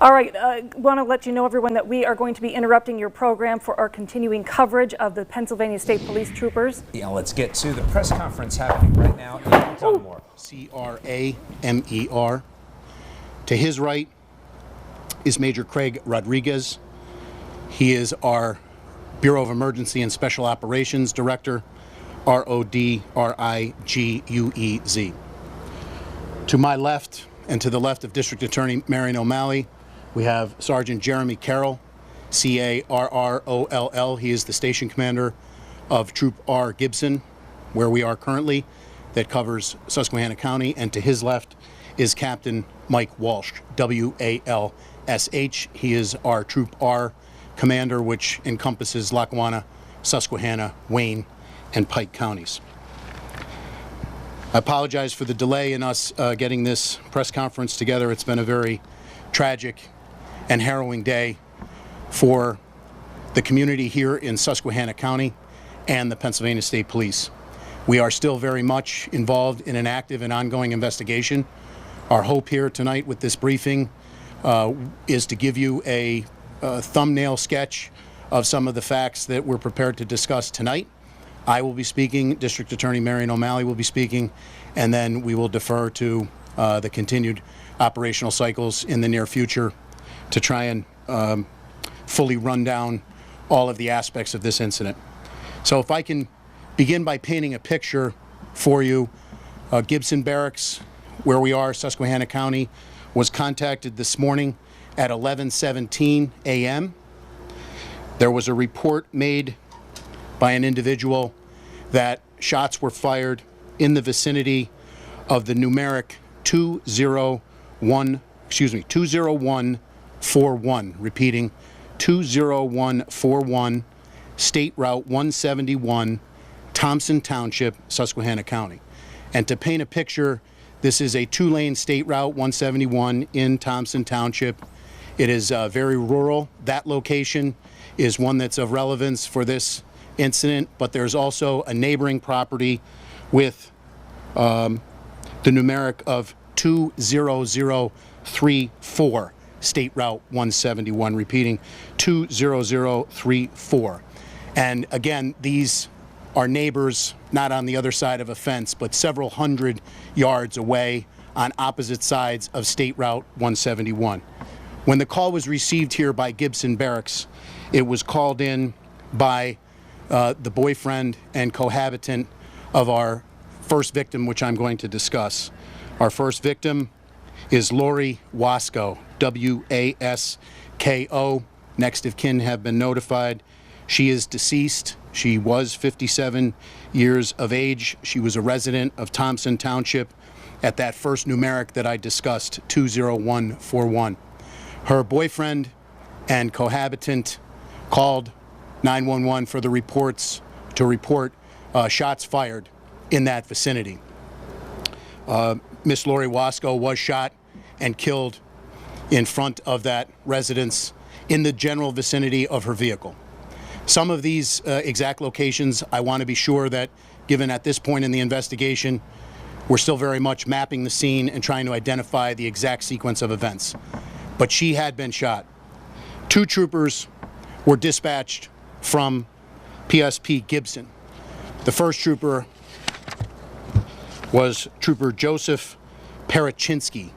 All right, want to let you know, everyone, that we are going to be interrupting your program for our continuing coverage of the Pennsylvania State Police Troopers. Yeah, let's get to the press conference happening right now in Dunmore. C-R-A-M-E-R. To his right is Major Craig Rodriguez. He is our Bureau of Emergency and Special Operations Director, R-O-D-R-I-G-U-E-Z. To my left and to the left of District Attorney Marion O'Malley, we have Sergeant Jeremy Carroll, C-A-R-R-O-L-L. He is the station commander of Troop R Gibson, where we are currently, that covers Susquehanna County. And to his left is Captain Mike Walsh, W-A-L-S-H. He is our Troop R commander, which encompasses Lackawanna, Susquehanna, Wayne, and Pike counties. I apologize for the delay in us getting this press conference together. It's been a very tragic and harrowing day for the community here in Susquehanna County and the Pennsylvania State Police. We are still very much involved in an active and ongoing investigation. Our hope here tonight with this briefing is to give you a thumbnail sketch of some of the facts that we're prepared to discuss tonight. I will be speaking, District Attorney Marion O'Malley will be speaking, and then we will defer to the continued operational cycles in the near future to try and fully run down all of the aspects of this incident. So if I can begin by painting a picture for you, Gibson Barracks, where we are, Susquehanna County, was contacted this morning at 11:17 a.m. There was a report made by an individual that shots were fired in the vicinity of the numeric 20141, repeating 20141, State Route 171, Thompson Township, Susquehanna County. And to paint a picture, this is a two-lane State Route 171 in Thompson Township. It is very rural. That location is one that's of relevance for this incident, but there's also a neighboring property with the numeric of 20034, State Route 171, repeating 20034. And again, these are neighbors not on the other side of a fence, but several hundred yards away on opposite sides of State Route 171. When the call was received here by Gibson Barracks, it was called in by the boyfriend and cohabitant of our first victim, which I'm going to discuss. Our first victim is Lori Wasco, W-A-S-K-O. Next of kin have been notified. She is deceased. She was 57 years of age. She was a resident of Thompson Township at that first numeric that I discussed, 20141. Her boyfriend and cohabitant called 911 for the reports to report shots fired in that vicinity. Miss Lori Wasco was shot and killed in front of that residence in the general vicinity of her vehicle. Some of these exact locations, I want to be sure that, given at this point in the investigation, we're still very much mapping the scene and trying to identify the exact sequence of events. But she had been shot. Two troopers were dispatched from PSP Gibson. The first trooper was Trooper Joseph Perechinsky,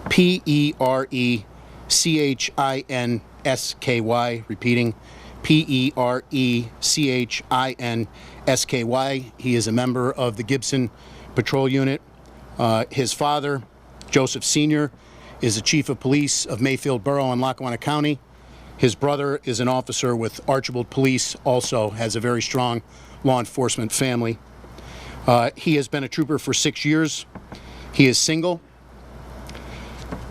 P-E-R-E-C-H-I-N-S-K-Y, repeating P-E-R-E-C-H-I-N-S-K-Y. He is a member of the Gibson Patrol Unit. His father, Joseph Sr., is the Chief of Police of Mayfield Borough in Lackawanna County. His brother is an officer with Archibald Police, also has a very strong law enforcement family. He has been a trooper for 6 years. He is single.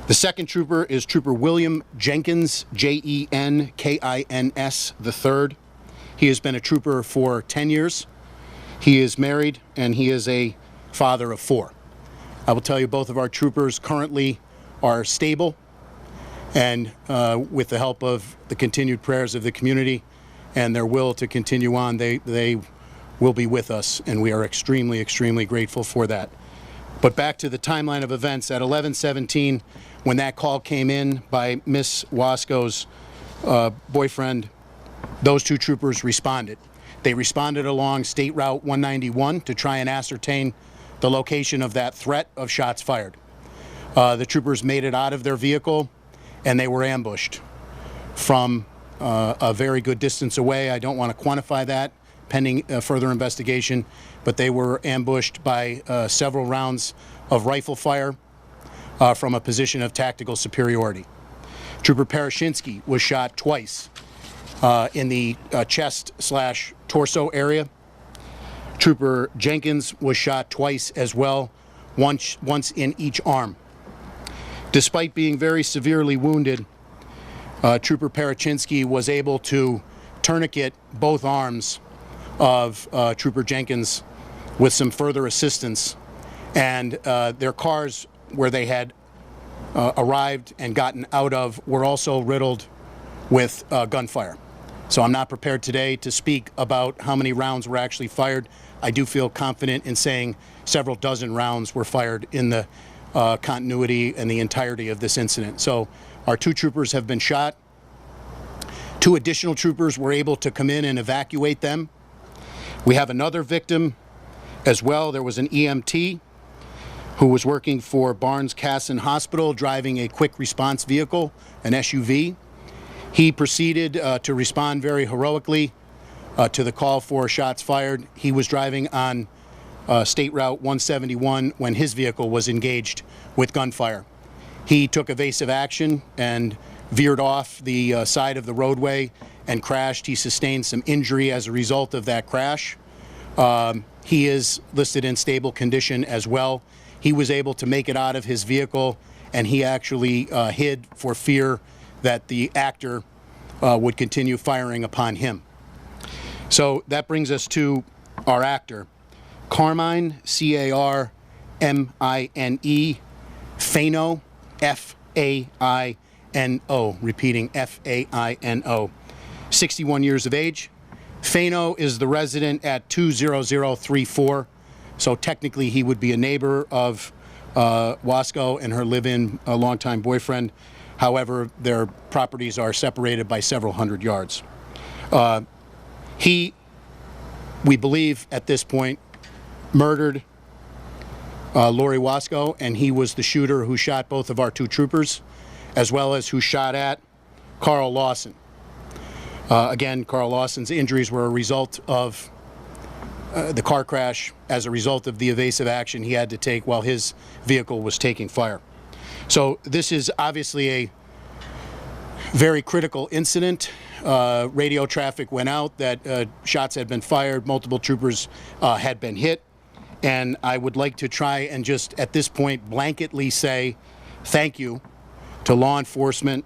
The second trooper is Trooper William Jenkins, J-E-N-K-I-N-S, the third. He has been a trooper for 10 years. He is married and he is a father of 4. I will tell you, both of our troopers currently are stable, and with the help of the continued prayers of the community and their will to continue on, they will be with us, and we are extremely, extremely grateful for that. But back to the timeline of events. At 11:17, when that call came in by Miss Wasco's boyfriend, those two troopers responded. They responded along State Route 191 to try and ascertain the location of that threat of shots fired. The troopers made it out of their vehicle, and they were ambushed from a very good distance away. I don't want to quantify that pending further investigation, but they were ambushed by several rounds of rifle fire from a position of tactical superiority. Trooper Parashinsky was shot twice in the chest/torso area. Trooper Jenkins was shot twice as well, once in each arm. Despite being very severely wounded, Trooper Parashinsky was able to tourniquet both arms of Trooper Jenkins with some further assistance, and their cars where they had arrived and gotten out of were also riddled with gunfire. So I'm not prepared today to speak about how many rounds were actually fired. I do feel confident in saying several dozen rounds were fired in the continuity and the entirety of this incident. So our two troopers have been shot. Two additional troopers were able to come in and evacuate them. We have another victim as well. There was an EMT who was working for Barnes-Kasson Hospital driving a quick response vehicle, an SUV. He proceeded to respond very heroically to the call for shots fired. He was driving on State Route 171 when his vehicle was engaged with gunfire. He took evasive action and veered off the side of the roadway and crashed. He sustained some injury as a result of that crash. He is listed in stable condition as well. He was able to make it out of his vehicle, and he actually hid for fear that the actor would continue firing upon him. So that brings us to our actor, Carmine, C-A-R-M-I-N-E, Faino, F-A-I-N-O, repeating F-A-I-N-O, 61 years of age. Faino is the resident at 20034, so technically he would be a neighbor of Wasco and her live-in longtime boyfriend. However, their properties are separated by several hundred yards. He, we believe at this point, murdered Lori Wasco, and he was the shooter who shot both of our two troopers, as well as who shot at Carl Lawson. Again, Carl Lawson's injuries were a result of the car crash as a result of the evasive action he had to take while his vehicle was taking fire. So this is obviously a very critical incident. Radio traffic went out that shots had been fired, multiple troopers had been hit, and I would like to try and just at this point blanketly say thank you to law enforcement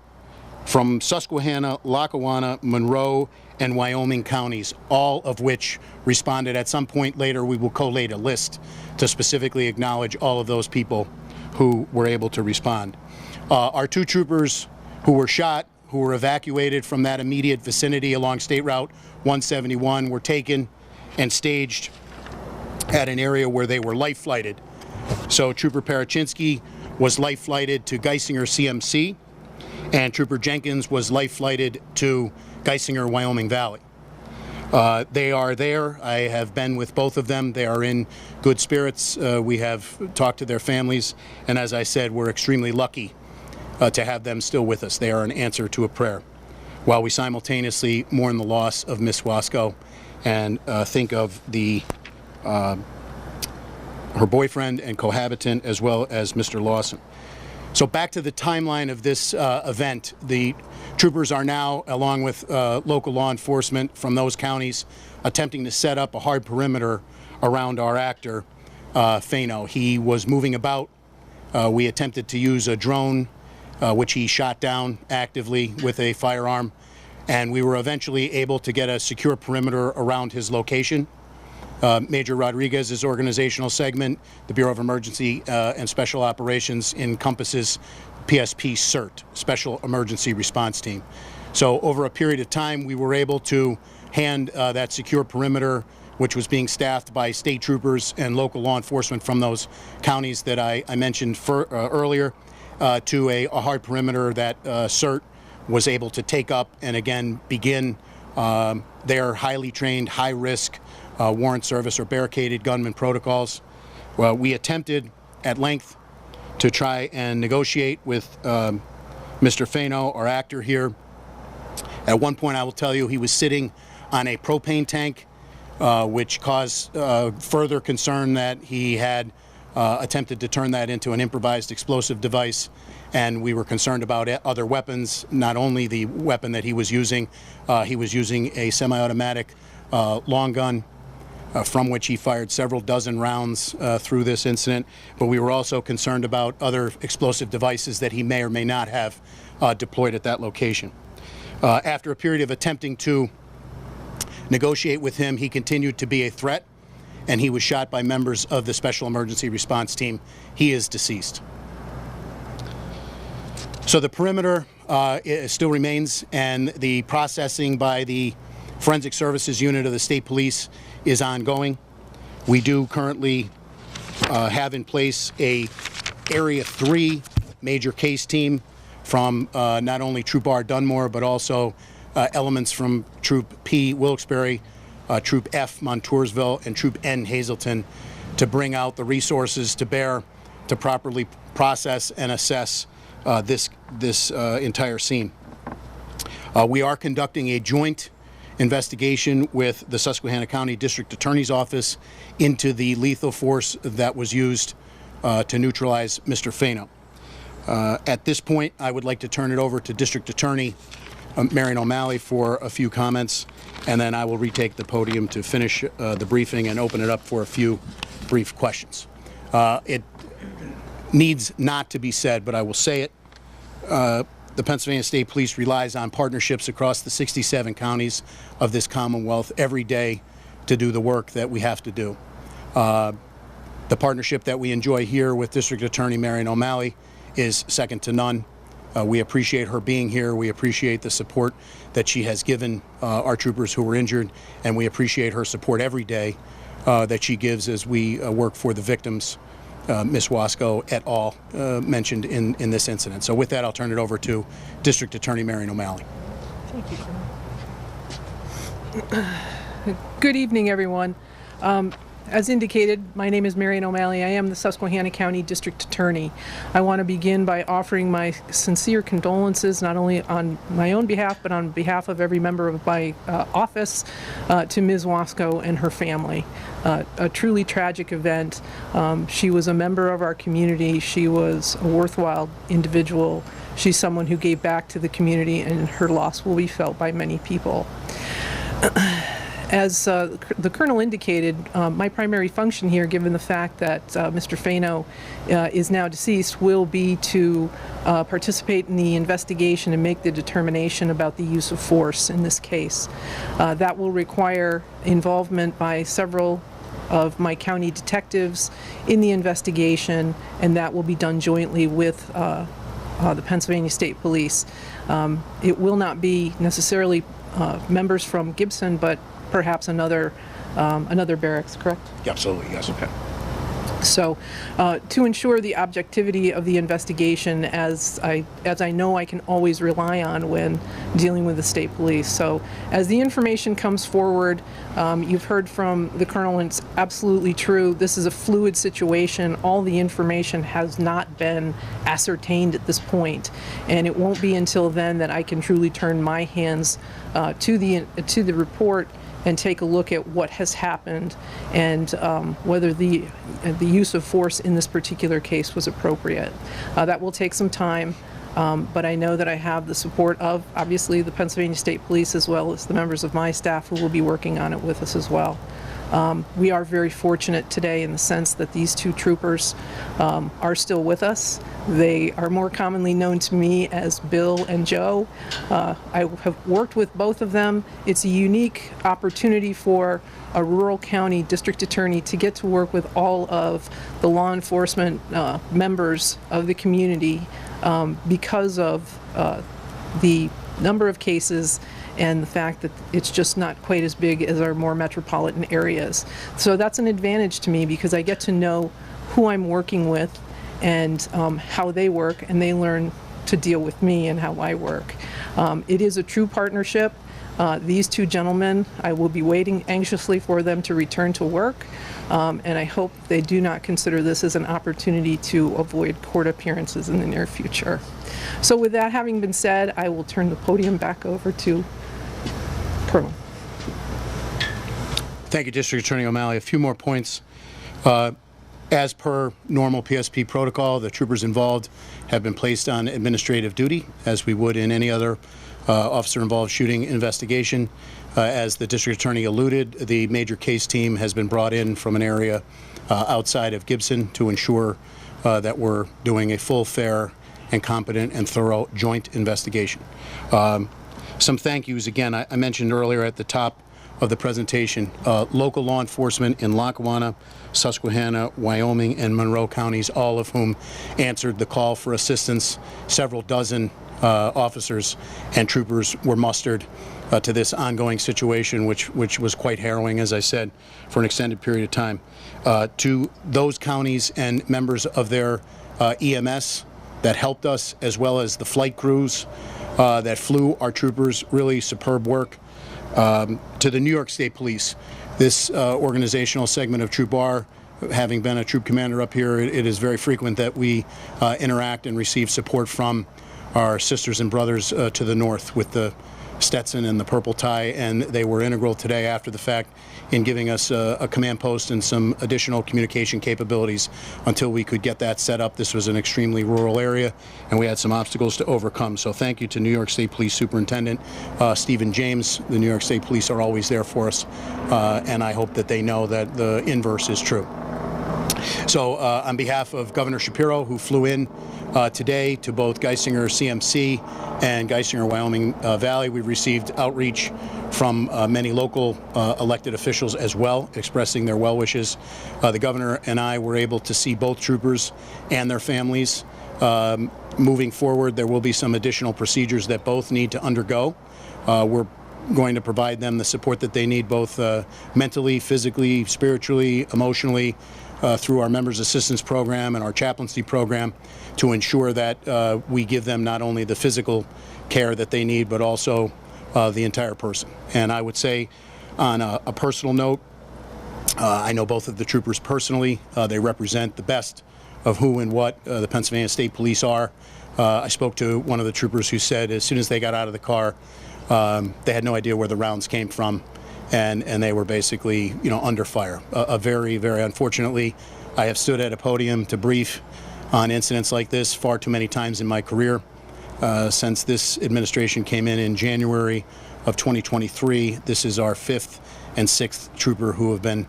from Susquehanna, Lackawanna, Monroe, and Wyoming counties, all of which responded. At some point later, we will collate a list to specifically acknowledge all of those people who were able to respond. Our two troopers who were shot, who were evacuated from that immediate vicinity along State Route 171, were taken and staged at an area where they were life flighted. So Trooper Parashinsky was life flighted to Geisinger CMC, and Trooper Jenkins was life flighted to Geisinger, Wyoming Valley. They are there. I have been with both of them. They are in good spirits. We have talked to their families, and as I said, we're extremely lucky to have them still with us. They are an answer to a prayer, while we simultaneously mourn the loss of Miss Wasco and think of her boyfriend and cohabitant, as well as Mr. Lawson. So back to the timeline of this event. The troopers are now, along with local law enforcement from those counties, attempting to set up a hard perimeter around our actor, Faino. He was moving about. We attempted to use a drone, which he shot down actively with a firearm, and we were eventually able to get a secure perimeter around his location. Major Rodriguez's organizational segment, the Bureau of Emergency and Special Operations, encompasses PSP CERT, Special Emergency Response Team. So over a period of time, we were able to hand that secure perimeter, which was being staffed by state troopers and local law enforcement from those counties that I mentioned earlier, to a hard perimeter that CERT was able to take up and again begin their highly trained, high-risk warrant service or barricaded gunman protocols. Well, we attempted at length to try and negotiate with Mr. Fano, our actor here. At one point, I will tell you, he was sitting on a propane tank, which caused further concern that he had attempted to turn that into an improvised explosive device, and we were concerned about other weapons, not only the weapon that he was using a semi-automatic long gun, from which he fired several dozen rounds through this incident, but we were also concerned about other explosive devices that he may or may not have deployed at that location. After a period of attempting to negotiate with him, he continued to be a threat, and he was shot by members of the Special Emergency Response Team. He is deceased. So the perimeter still remains, and the processing by the Forensic Services Unit of the State Police is ongoing. We do currently have in place a Area 3 major case team from not only Troop R Dunmore, but also elements from Troop P Wilkes-Barre, Troop F Montoursville, and Troop N Hazleton to bring out the resources to bear to properly process and assess this entire scene. We are conducting a joint investigation with the Susquehanna County District Attorney's Office into the lethal force that was used to neutralize Mr. Fano. At this point, I would like to turn it over to District Attorney Marion O'Malley for a few comments, and then I will retake the podium to finish the briefing and open it up for a few brief questions. It needs not to be said, but I will say it. The Pennsylvania State Police relies on partnerships across the 67 counties of this Commonwealth every day to do the work that we have to do. The partnership that we enjoy here with District Attorney Marion O'Malley is second to none. We appreciate her being here. We appreciate the support that she has given our troopers who were injured, and we appreciate her support every day that she gives as we work for the victims, Ms. Wasco et al. Mentioned in this incident. So with that, I'll turn it over to District Attorney Marion O'Malley. Thank you. Good evening, everyone. As indicated, my name is Marion O'Malley. I am the Susquehanna County District Attorney. I want to begin by offering my sincere condolences, not only on my own behalf, but on behalf of every member of my office, to Ms. Wasco and her family. A truly tragic event. She was a member of our community. She was a worthwhile individual. She's someone who gave back to the community, and her loss will be felt by many people. As the Colonel indicated, my primary function here, given the fact that Mr. Fano is now deceased, will be to participate in the investigation and make the determination about the use of force in this case. That will require involvement by several of my county detectives in the investigation, and that will be done jointly with the Pennsylvania State Police. It will not be necessarily members from Gibson, but perhaps another barracks, correct? Absolutely, yes. Okay. So, to ensure the objectivity of the investigation, as I know I can always rely on when dealing with the state police. So, as the information comes forward, you've heard from the Colonel, and it's absolutely true. This is a fluid situation. All the information has not been ascertained at this point, and it won't be until then that I can truly turn my hands to the report and take a look at what has happened and whether the use of force in this particular case was appropriate. That will take some time, but I know that I have the support of, obviously, the Pennsylvania State Police, as well as the members of my staff who will be working on it with us as well. We are very fortunate today in the sense that these two troopers are still with us. They are more commonly known to me as Bill and Joe. I have worked with both of them. It's a unique opportunity for a rural county district attorney to get to work with all of the law enforcement members of the community because of the number of cases and the fact that it's just not quite as big as our more metropolitan areas. So that's an advantage to me because I get to know who I'm working with and how they work, and they learn to deal with me and how I work. It is a true partnership. These two gentlemen, I will be waiting anxiously for them to return to work, and I hope they do not consider this as an opportunity to avoid court appearances in the near future. So with that having been said, I will turn the podium back over to Colonel. Thank you, District Attorney O'Malley. A few more points. As per normal PSP protocol, the troopers involved have been placed on administrative duty, as we would in any other officer-involved shooting investigation. As the District Attorney alluded, the major case team has been brought in from an area outside of Gibson to ensure that we're doing a full, fair, and competent and thorough joint investigation. Some thank yous. Again, I mentioned earlier at the top of the presentation, local law enforcement in Lackawanna, Susquehanna, Wyoming, and Monroe counties, all of whom answered the call for assistance. Several dozen officers and troopers were mustered to this ongoing situation, which was quite harrowing, as I said, for an extended period of time. To those counties and members of their EMS that helped us, as well as the flight crews that flew our troopers, really superb work. To the New York State Police, this organizational segment of Troop R, having been a troop commander up here, it is very frequent that we interact and receive support from our sisters and brothers to the north with the Stetson and the purple tie, and they were integral today after the fact in giving us a command post and some additional communication capabilities until we could get that set up. This was an extremely rural area, and we had some obstacles to overcome. So thank you to New York State Police Superintendent Stephen James. The New York State Police are always there for us, and I hope that they know that the inverse is true. So on behalf of Governor Shapiro, who flew in today to both Geisinger CMC and Geisinger Wyoming Valley, we received outreach from many local elected officials as well, expressing their well wishes. The governor and I were able to see both troopers and their families. Moving forward, there will be some additional procedures that both need to undergo. We're going to provide them the support that they need, both mentally, physically, spiritually, emotionally, through our Members Assistance Program and our chaplaincy program, to ensure that we give them not only the physical care that they need, but also the entire person. And I would say, on a personal note, I know both of the troopers personally. They represent the best of who and what the Pennsylvania State Police are. I spoke to one of the troopers who said as soon as they got out of the car, they had no idea where the rounds came from, and they were basically, under fire. Very, very unfortunately, I have stood at a podium to brief on incidents like this far too many times in my career. Since this administration came in January of 2023, this is our 5th and 6th trooper who have been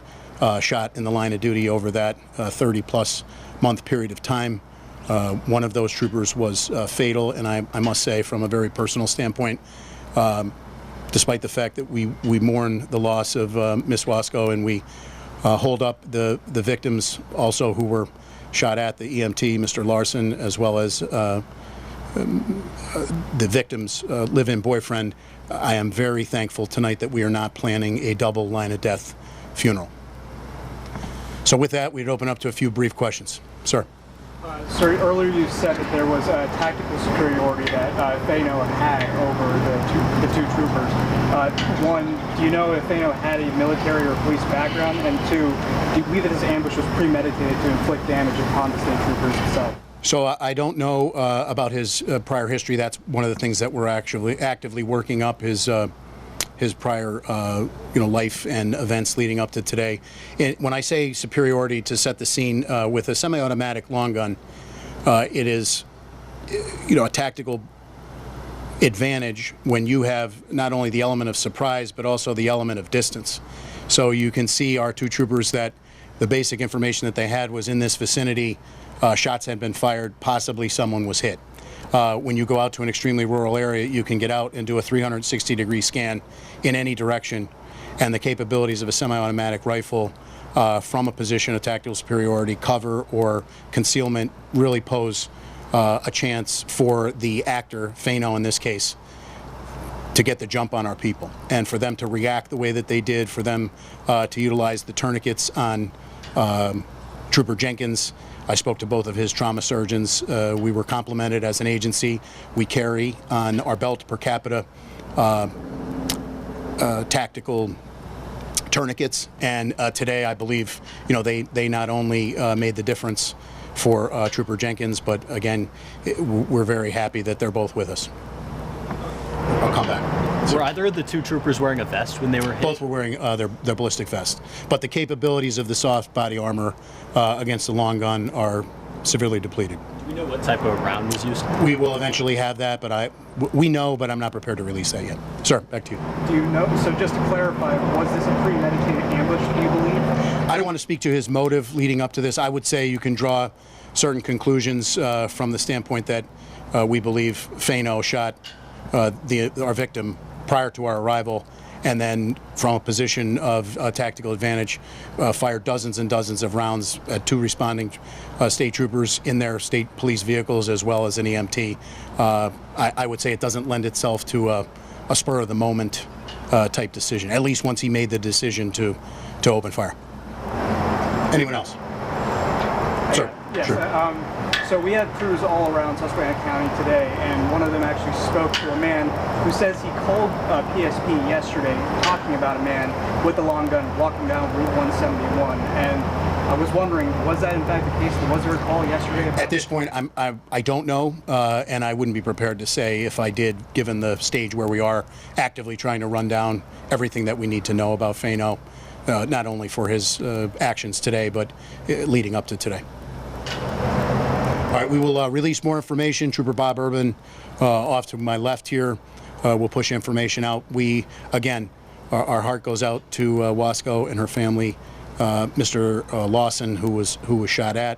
shot in the line of duty over that 30-plus month period of time. One of those troopers was fatal, and I must say, from a very personal standpoint, despite the fact that we mourn the loss of Miss Wasco, and we hold up the victims also who were shot at, the EMT, Mr. Larson, as well as the victim's live-in boyfriend. I am very thankful tonight that we are not planning a double line of death funeral. So with that, we'd open up to a few brief questions. Sir. Sir, earlier you said that there was a tactical superiority that Fano had over the two troopers. One, do you know if Fano had a military or police background? And two, do you believe that his ambush was premeditated to inflict damage upon the state troopers itself? So I don't know about his prior history. That's one of the things that we're actually actively working up, his prior life and events leading up to today. When I say superiority, to set the scene, with a semi-automatic long gun, it is a tactical advantage when you have not only the element of surprise but also the element of distance. So you can see our two troopers that the basic information that they had was in this vicinity, shots had been fired, possibly someone was hit. When you go out to an extremely rural area, you can get out and do a 360-degree scan in any direction, and the capabilities of a semi-automatic rifle from a position of tactical superiority, cover, or concealment really pose a chance for the actor, Fano in this case, to get the jump on our people, and for them to react the way that they did, for them to utilize the tourniquets on Trooper Jenkins, I spoke to both of his trauma surgeons. We were complimented as an agency. We carry on our belt per capita tactical tourniquets, and today I believe they not only made the difference for Trooper Jenkins, but again, we're very happy that they're both with us. I'll come back. Were either of the two troopers wearing a vest when they were hit? Both were wearing their ballistic vest, but the capabilities of the soft body armor against the long gun are severely depleted. Do we know what type of round was used? We will eventually have that, but we know, but I'm not prepared to release that yet. Sir, back to you. Do you know? So just to clarify, was this a premeditated ambush? Do you believe? I don't want to speak to his motive leading up to this. I would say you can draw certain conclusions from the standpoint that we believe Fano shot our victim prior to our arrival, and then from a position of tactical advantage fired dozens and dozens of rounds at two responding state troopers in their state police vehicles as well as an EMT. I would say it doesn't lend itself to a spur of the moment type decision, at least once he made the decision to open fire. Anyone else? Sir. Yes. Sure. So we had crews all around Susquehanna County today, and one of them actually spoke to a man who says he called PSP yesterday talking about a man with a long gun walking down Route 171. And I was wondering, was that in fact the case? Was there a call yesterday? At this point, I don't know, and I wouldn't be prepared to say if I did, given the stage where we are actively trying to run down everything that we need to know about Fano, not only for his actions today, but leading up to today. All right, we will release more information. Trooper Bob Urban, off to my left here, will push information out. We, again, our heart goes out to Wasco and her family. Mr. Lawson, who was shot at.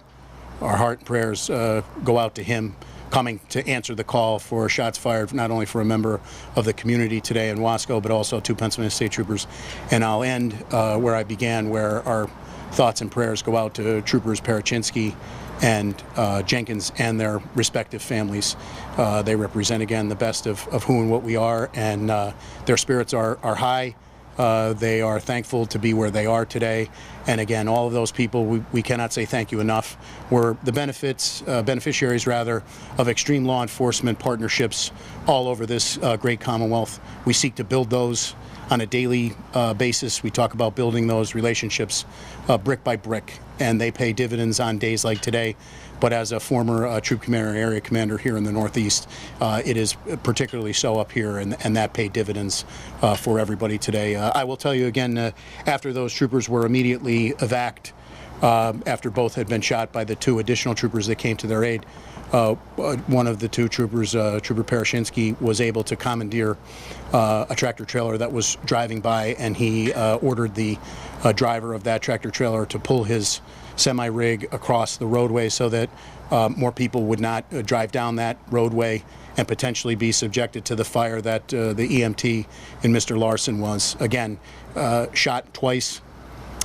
Our heart and prayers go out to him, coming to answer the call for shots fired, not only for a member of the community today in Wasco, but also two Pennsylvania State Troopers. And I'll end where I began, where our thoughts and prayers go out to Troopers Parachinsky and Jenkins and their respective families. They represent, again, the best of who and what we are, and their spirits are high. They are thankful to be where they are today. And again, all of those people, we cannot say thank you enough. We're the beneficiaries rather, of extreme law enforcement partnerships all over this great Commonwealth. We seek to build those on a daily basis. We talk about building those relationships brick by brick, and they pay dividends on days like today. But as a former troop commander and area commander here in the Northeast, it is particularly so up here, and that paid dividends for everybody today. I will tell you again, after those troopers were immediately evac'd, after both had been shot by the two additional troopers that came to their aid, one of the two troopers, Trooper Parachinsky, was able to commandeer a tractor trailer that was driving by, and he ordered the driver of that tractor trailer to pull his semi-rig across the roadway so that more people would not drive down that roadway and potentially be subjected to the fire that the EMT in Mr. Larson was. Again, shot twice.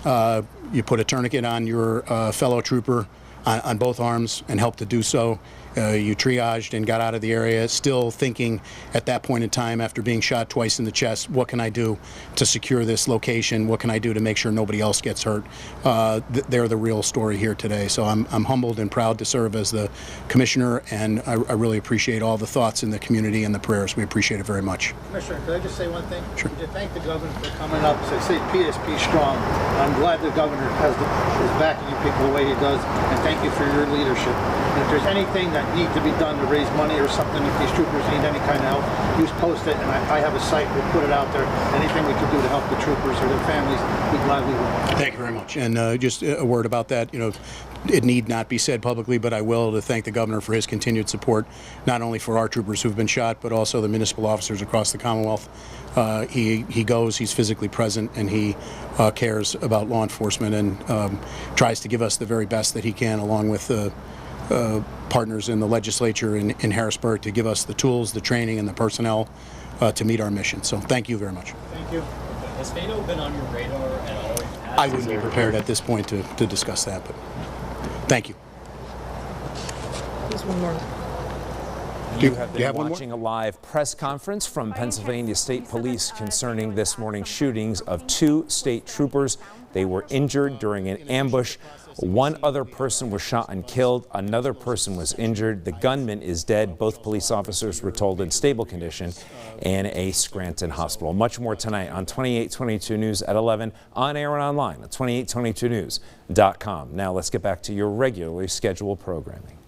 You put a tourniquet on your fellow trooper on both arms and helped to do so. You triaged and got out of the area, still thinking at that point in time, after being shot twice in the chest, what can I do to secure this location? What can I do to make sure nobody else gets hurt? They're the real story here today. So I'm humbled and proud to serve as the commissioner, and I really appreciate all the thoughts in the community and the prayers. We appreciate it very much. Commissioner, could I just say one thing? Sure. To thank the governor for coming up to say PSP strong. I'm glad the governor is backing you people the way he does, and thank you for your leadership. And if there's anything that needs to be done to raise money or something, if these troopers need any kind of help, you post it, and I have a site, we'll put it out there. Anything we can do to help the troopers or their families, we gladly will. Thank you very much. And just a word about that, it need not be said publicly, but I will, to thank the governor for his continued support, not only for our troopers who've been shot, but also the municipal officers across the Commonwealth. He goes, he's physically present, and he cares about law enforcement and tries to give us the very best that he can, along with partners in the legislature in Harrisburg, to give us the tools, the training, and the personnel to meet our mission. So thank you very much. Thank you. Has Fano been on your radar at all? I wouldn't be prepared at this point to discuss that, but thank you. There's one more. You have been have one more? watching a live press conference from Pennsylvania State Police concerning this morning's shootings of two state troopers. They were injured during an ambush One other person was shot and killed. Another person was injured. The gunman is dead. Both police officers were told in stable condition in a Scranton hospital. Much more tonight on 2822 News at 11, on air and online at 2822news.com. Now let's get back to your regularly scheduled programming.